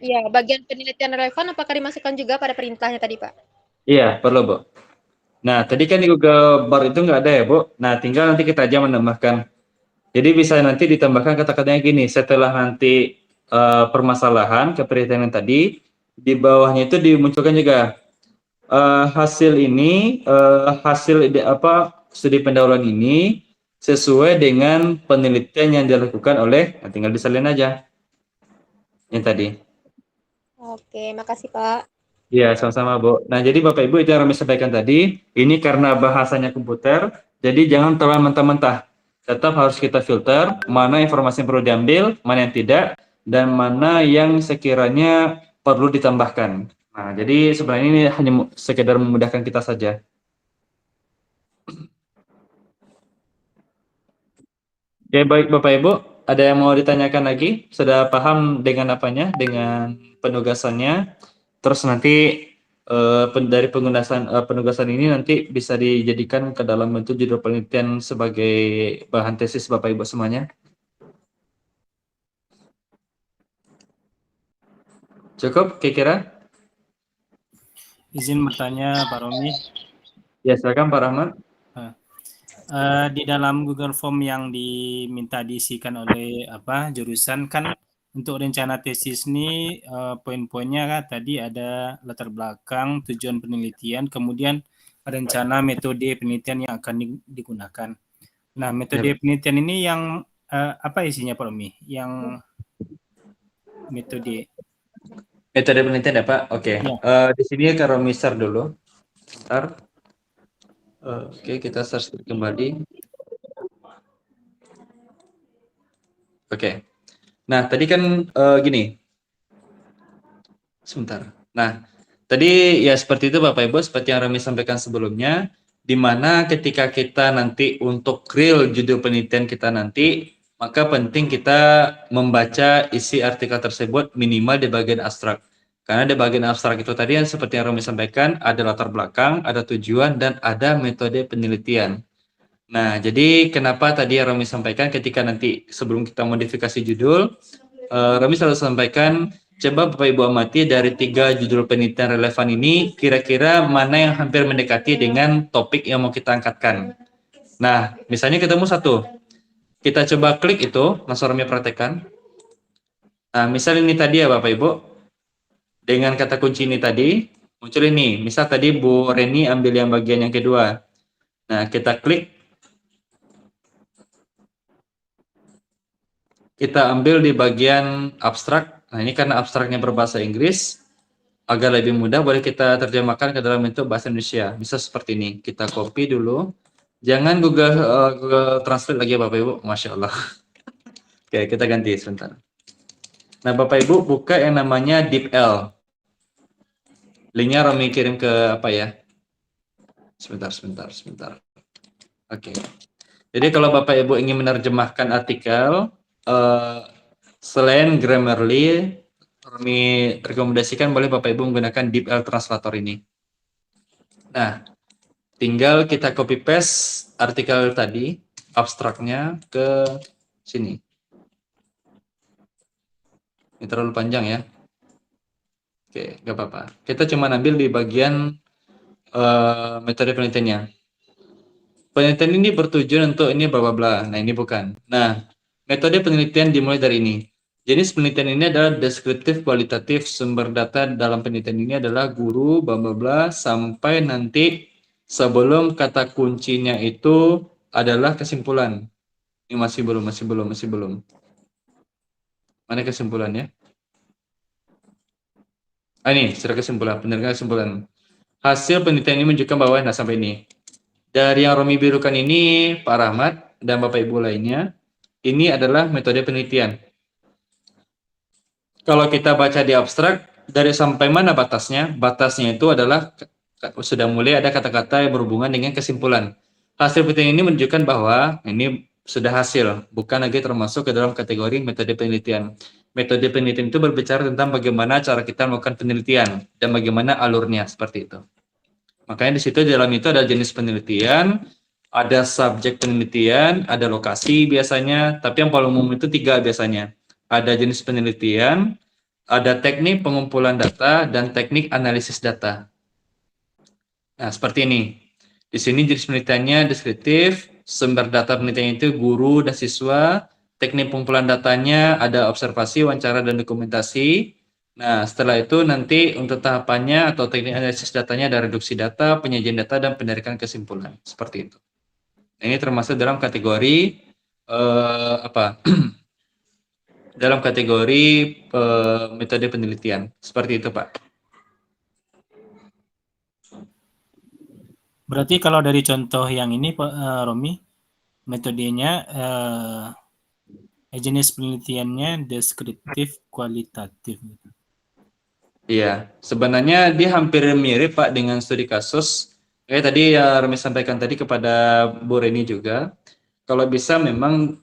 ya, bagian penelitian relevan apakah dimasukkan juga pada perintahnya tadi Pak? Iya, perlu, Bu. Nah, tadi kan di Google Bar itu nggak ada ya, Bu. Nah, tinggal nanti kita aja menambahkan. Jadi bisa nanti ditambahkan kata-katanya gini, setelah nanti permasalahan, keprihatinan tadi, di bawahnya itu dimunculkan juga hasil ini, studi pendahuluan ini sesuai dengan penelitian yang dilakukan oleh, nah tinggal disalin aja yang tadi. Oke, makasih Pak. Iya, sama-sama, Bu. Nah, jadi Bapak Ibu itu yang kami sampaikan tadi, ini karena bahasanya komputer, jadi jangan telan mentah-mentah. Tetap harus kita filter mana informasi yang perlu diambil, mana yang tidak, dan mana yang sekiranya perlu ditambahkan. Nah, jadi sebenarnya ini hanya sekedar memudahkan kita saja. Oke, baik Bapak Ibu, ada yang mau ditanyakan lagi? Sudah paham dengan apanya, dengan penugasannya? Terus nanti dari penugasan ini nanti bisa dijadikan ke dalam bentuk judul penelitian sebagai bahan tesis Bapak Ibu semuanya. Cukup kira-kira? Izin bertanya Pak Romi. Ya, silakan Pak Rahmat. Di dalam Google Form yang diminta diisikan oleh jurusan kan untuk rencana tesis ini poin-poinnya kan tadi ada latar belakang, tujuan penelitian, kemudian rencana metode penelitian yang akan digunakan. Nah, metode penelitian ini yang apa isinya Pak Romi? Yang metode penelitian ya Pak? Oke. Ya. Di sini kalau share dulu. Bentar. Oke, kita search kembali. Oke. Nah, tadi kan gini. Sebentar. Nah, tadi ya seperti itu Bapak Ibu, seperti yang Rami sampaikan sebelumnya, di mana ketika kita nanti untuk real judul penelitian kita nanti, maka penting kita membaca isi artikel tersebut minimal di bagian abstrak. Karena di bagian abstrak itu tadi yang seperti yang Rami sampaikan, ada latar belakang, ada tujuan, dan ada metode penelitian. Nah, jadi kenapa tadi yang Rami sampaikan ketika nanti sebelum kita modifikasi judul, Rami selalu sampaikan, coba Bapak Ibu amati dari 3 judul penelitian relevan ini, kira-kira mana yang hampir mendekati dengan topik yang mau kita angkatkan. Nah, misalnya ketemu satu. Kita coba klik itu, langsung Rami praktekkan. Nah, misal ini tadi ya Bapak Ibu, dengan kata kunci ini tadi, muncul ini. Misal tadi Bu Reni ambil yang bagian yang kedua. Nah, kita klik. Kita ambil di bagian abstrak. Nah, ini karena abstraknya berbahasa Inggris, agar lebih mudah boleh kita terjemahkan ke dalam bentuk bahasa Indonesia. Bisa seperti ini. Kita copy dulu. Jangan Google Translate lagi Bapak Ibu. Masya Allah. Oke, kita ganti sebentar. Nah, Bapak Ibu buka yang namanya DeepL. Linknya Romi kirim ke apa ya? Sebentar. Oke. Jadi kalau Bapak Ibu ingin menerjemahkan artikel, selain Grammarly, Romi rekomendasikan boleh Bapak Ibu menggunakan DeepL Translator ini. Nah, tinggal kita copy paste artikel tadi, abstraknya ke sini. Ini terlalu panjang ya. Oke, nggak apa-apa. Kita cuma ambil di bagian metode penelitiannya. Penelitian ini bertujuan untuk ini bla bla bla. Nah, ini bukan. Nah, metode penelitian dimulai dari ini. Jenis penelitian ini adalah deskriptif kualitatif. Sumber data dalam penelitian ini adalah guru bla bla bla sampai nanti sebelum kata kuncinya itu adalah kesimpulan. Ini masih belum. Mana kesimpulannya? Ini sudah kesimpulan, benar kesimpulan. Hasil penelitian ini menunjukkan bahwa, nah sampai ini. Dari yang Romi birukan ini, Pak Rahmat dan Bapak Ibu lainnya, ini adalah metode penelitian. Kalau kita baca di abstrak, dari sampai mana batasnya? Batasnya itu adalah, sudah mulai ada kata-kata yang berhubungan dengan kesimpulan. Hasil penelitian ini menunjukkan bahwa, ini sudah hasil, bukan lagi termasuk ke dalam kategori metode penelitian. Metode penelitian itu berbicara tentang bagaimana cara kita melakukan penelitian dan bagaimana alurnya, seperti itu. Makanya di situ di dalam itu ada jenis penelitian, ada subjek penelitian, ada lokasi biasanya, tapi yang paling umum itu 3 biasanya. Ada jenis penelitian, ada teknik pengumpulan data, dan teknik analisis data. Nah, seperti ini. Di sini jenis penelitiannya deskriptif, sumber data penelitian itu guru dan siswa, teknik pengumpulan datanya ada observasi, wawancara, dan dokumentasi. Nah, setelah itu nanti untuk tahapannya atau teknik analisis datanya ada reduksi data, penyajian data, dan penarikan kesimpulan. Seperti itu. Ini termasuk dalam kategori dalam kategori metode penelitian. Seperti itu, Pak. Berarti kalau dari contoh yang ini Pak Romi, metodenya jenis penelitiannya deskriptif kualitatif. Iya, sebenarnya dia hampir mirip Pak dengan studi kasus. Kayak tadi ya Romi sampaikan tadi kepada Bu Reni juga. Kalau bisa memang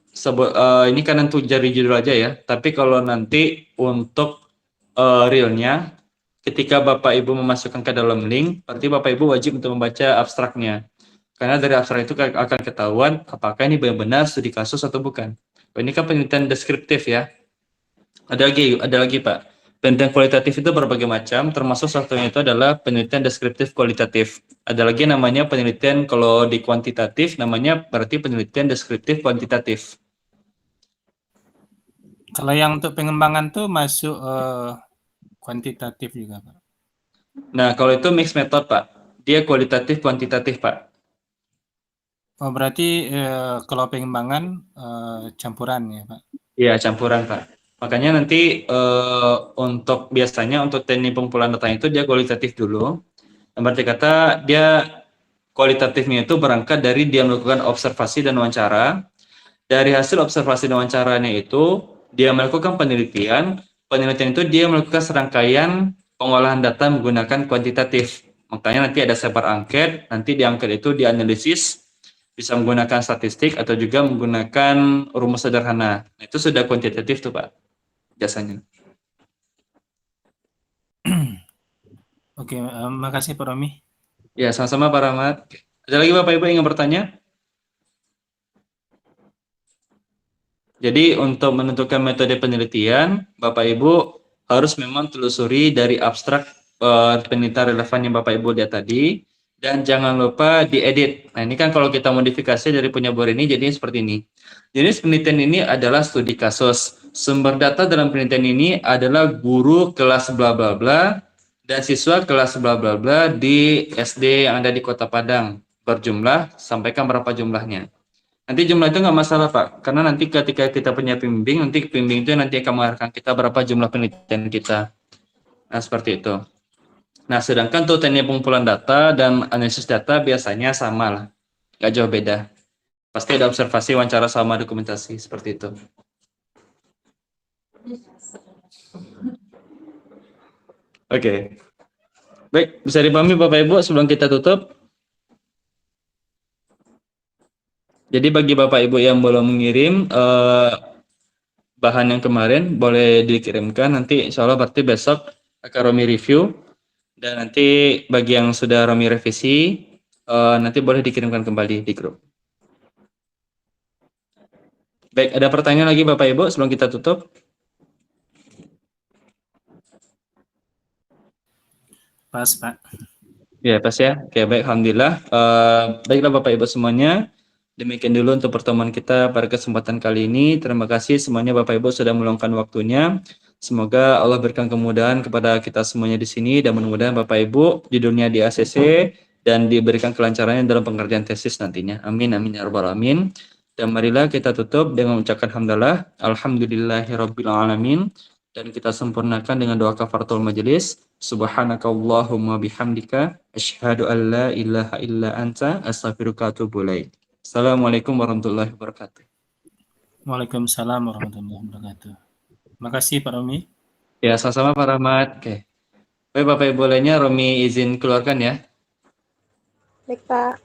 ini kan untuk jari judul aja ya. Tapi kalau nanti untuk realnya ketika Bapak Ibu memasukkan ke dalam link, berarti Bapak Ibu wajib untuk membaca abstraknya. Karena dari abstrak itu akan ketahuan apakah ini benar-benar studi kasus atau bukan. Ini kan penelitian deskriptif ya. Ada lagi Pak. Penelitian kualitatif itu berbagai macam, termasuk satunya itu adalah penelitian deskriptif kualitatif. Ada lagi namanya penelitian, kalau di kuantitatif namanya berarti penelitian deskriptif kuantitatif. Kalau yang untuk pengembangan tuh masuk kuantitatif juga, Pak. Nah, kalau itu mixed method Pak. Dia kualitatif kuantitatif Pak. Oh, berarti kalau pengembangan campuran ya, Pak? Iya, campuran Pak. Makanya nanti biasanya untuk teknik pengumpulan data itu dia kualitatif dulu. Berarti kata dia kualitatifnya itu berangkat dari dia melakukan observasi dan wawancara. Dari hasil observasi dan wawancaranya itu dia melakukan penelitian. Penelitian itu dia melakukan serangkaian pengolahan data menggunakan kuantitatif. Makanya nanti ada sebar angket, nanti di angket itu dianalisis, bisa menggunakan statistik atau juga menggunakan rumus sederhana. Itu sudah kuantitatif tuh Pak, jasanya. Oke, makasih Pak Romi. Ya, sama-sama Pak Rahmat. Ada lagi Bapak Ibu yang ingin bertanya? Jadi untuk menentukan metode penelitian, Bapak Ibu harus memang telusuri dari abstrak penelitian relevan yang Bapak Ibu lihat tadi, dan jangan lupa diedit. Nah ini kan kalau kita modifikasi dari punya Bor ini jadinya seperti ini. Jadi penelitian ini adalah studi kasus. Sumber data dalam penelitian ini adalah guru kelas bla bla bla dan siswa kelas bla bla bla di SD yang ada di Kota Padang. Berjumlah, sampaikan berapa jumlahnya. Nanti jumlah itu nggak masalah Pak, karena nanti ketika kita punya pembimbing, nanti pembimbing itu nanti akan mengarahkan kita berapa jumlah penelitian kita. Nah seperti itu. Nah sedangkan tuh teknik pengumpulan data dan analisis data biasanya sama lah, nggak jauh beda. Pasti ada observasi, wawancara sama dokumentasi seperti itu. Oke. Baik, bisa dipahami Bapak Ibu sebelum kita tutup. Jadi bagi Bapak Ibu yang belum mengirim bahan yang kemarin, boleh dikirimkan. Nanti insya Allah berarti besok akan Romi review. Dan nanti bagi yang sudah Romi revisi, nanti boleh dikirimkan kembali di grup. Baik, ada pertanyaan lagi Bapak Ibu sebelum kita tutup? Pas Pak. Ya, pas ya. Oke, baik. Alhamdulillah. Baiklah Bapak Ibu semuanya. Demikian dulu untuk pertemuan kita pada kesempatan kali ini. Terima kasih semuanya Bapak Ibu sudah meluangkan waktunya. Semoga Allah berikan kemudahan kepada kita semuanya di sini dan mudah-mudahan Bapak Ibu di dunia di ACC dan diberikan kelancarannya dalam pengerjaan tesis nantinya. Amin amin ya rabbal alamin. Dan marilah kita tutup dengan mengucapkan hamdalah, alhamdulillahirabbil alamin, dan kita sempurnakan dengan doa kafaratul majelis. Subhanakallahumma bihamdika asyhadu an la ilaha illa anta astaghfiruka wa atubu ilaik. Assalamualaikum warahmatullahi wabarakatuh. Waalaikumsalam warahmatullahi wabarakatuh. Makasih Pak Romi. Ya, sama-sama Pak Rahmat. Oke. Baik Bapak Ibu lainnya, Romi izin keluarkan ya. Baik, Pak.